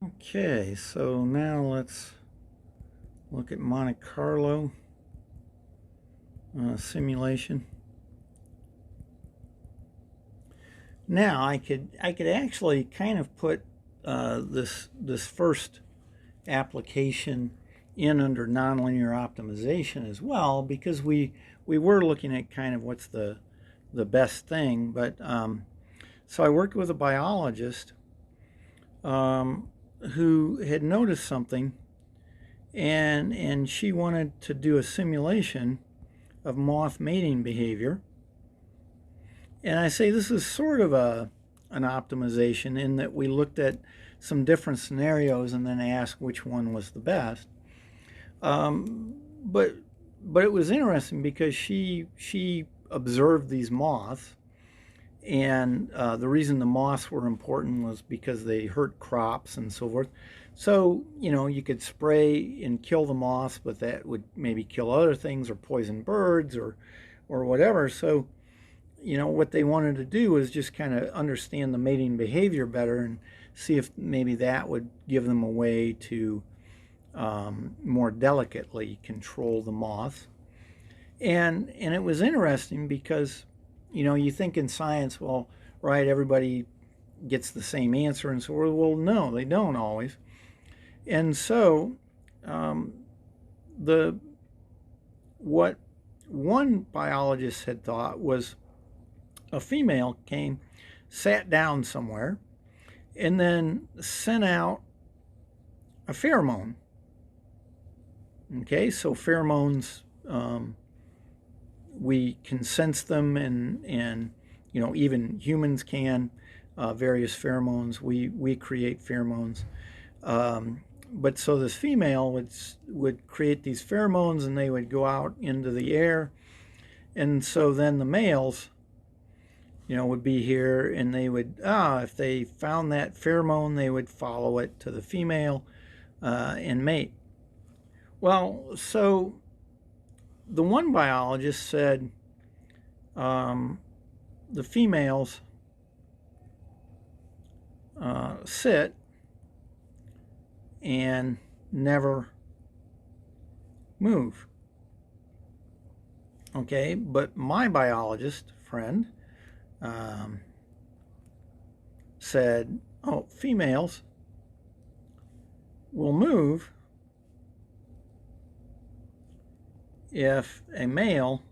Okay, so now let's look at Monte Carlo simulation. Now I could actually kind of put this first application in under nonlinear optimization as well, because we were looking at kind of what's the best thing. But so I worked with a biologist who had noticed something, and she wanted to do a simulation of moth mating behavior. And I say this is sort of an optimization in that we looked at some different scenarios and then asked which one was the best. But it was interesting because she observed these moths, and the reason the moths were important was because they hurt crops and so forth. So, you could spray and kill the moths, but that would maybe kill other things or poison birds or whatever. So, what they wanted to do was just kind of understand the mating behavior better and see if maybe that would give them a way to more delicately control the moths. And it was interesting because, you think in science, well, right, everybody gets the same answer, and so, well, no, they don't always. And so what one biologist had thought was a female came, sat down somewhere, and then sent out a pheromone. Okay, so pheromones, we can sense them, and even humans can. Various pheromones, we create pheromones. But so this female would create these pheromones, and they would go out into the air, and so then the males, would be here, and they would, if they found that pheromone, they would follow it to the female and mate. Well, so the one biologist said the females sit and never move. Okay, but my biologist friend said, oh, females will move if a male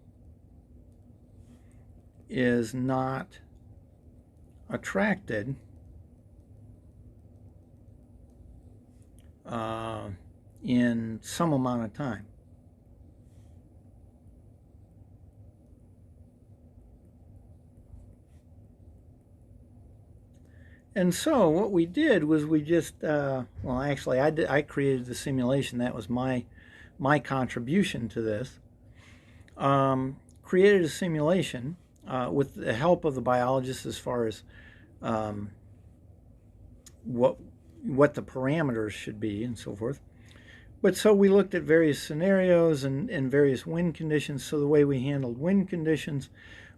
is not attracted in some amount of time. And so what we did was we just, well, actually, I created the simulation. That was my contribution to this. Created a simulation with the help of the biologist as far as what the parameters should be and so forth. But so we looked at various scenarios and various wind conditions. So the way we handled wind conditions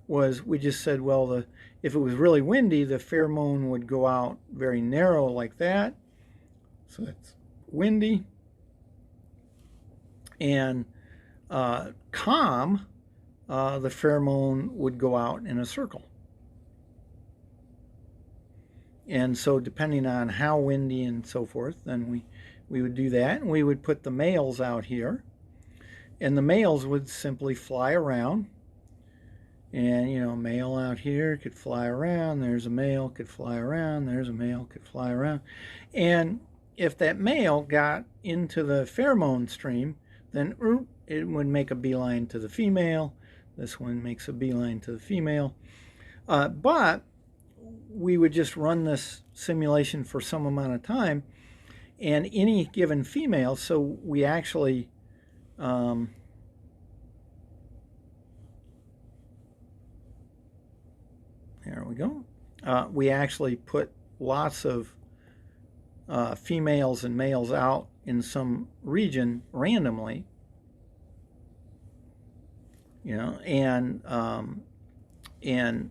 was we just said, well, if it was really windy, the pheromone would go out very narrow like that. So that's windy. And calm, the pheromone would go out in a circle. And so depending on how windy and so forth, then we would do that, and we would put the males out here, and the males would simply fly around. And male out here could fly around, there's a male, could fly around, there's a male, could fly around. And if that male got into the pheromone stream, then it would make a beeline to the female. This one makes a beeline to the female. But we would just run this simulation for some amount of time, and any given female, so we actually there we go. We actually put lots of females and males out in some region randomly, and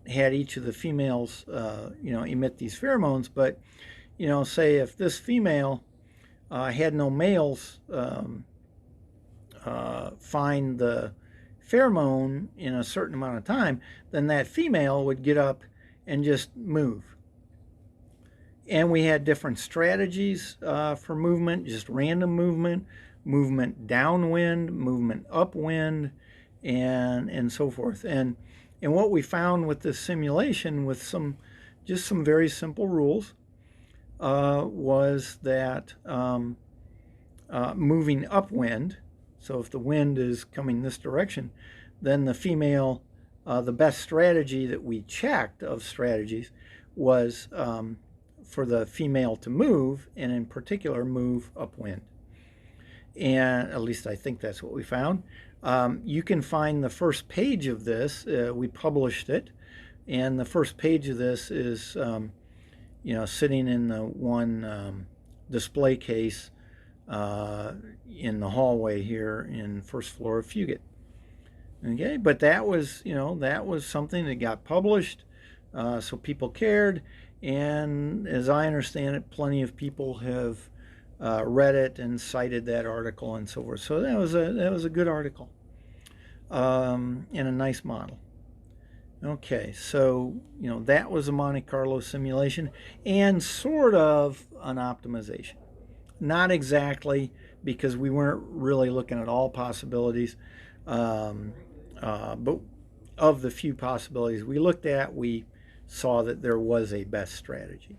had each of the females, emit these pheromones. But, say if this female had no males find the pheromone in a certain amount of time, then that female would get up and just move. And we had different strategies for movement, just random movement, movement downwind, movement upwind, and so forth. And what we found with this simulation, with some very simple rules, was that moving upwind, so if the wind is coming this direction, then the female, the best strategy that we checked of strategies was for the female to move, and in particular move upwind. And at least I think that's what we found. You can find the first page of this. We published it, and the first page of this is sitting in the one display case in the hallway here in first floor of Fugate. Okay, but that was something that got published, so people cared, and as I understand it, plenty of people have read it and cited that article and so forth. So that was a good article, and a nice model. Okay, so that was a Monte Carlo simulation and sort of an optimization. Not exactly, because we weren't really looking at all possibilities, but of the few possibilities we looked at, we saw that there was a best strategy.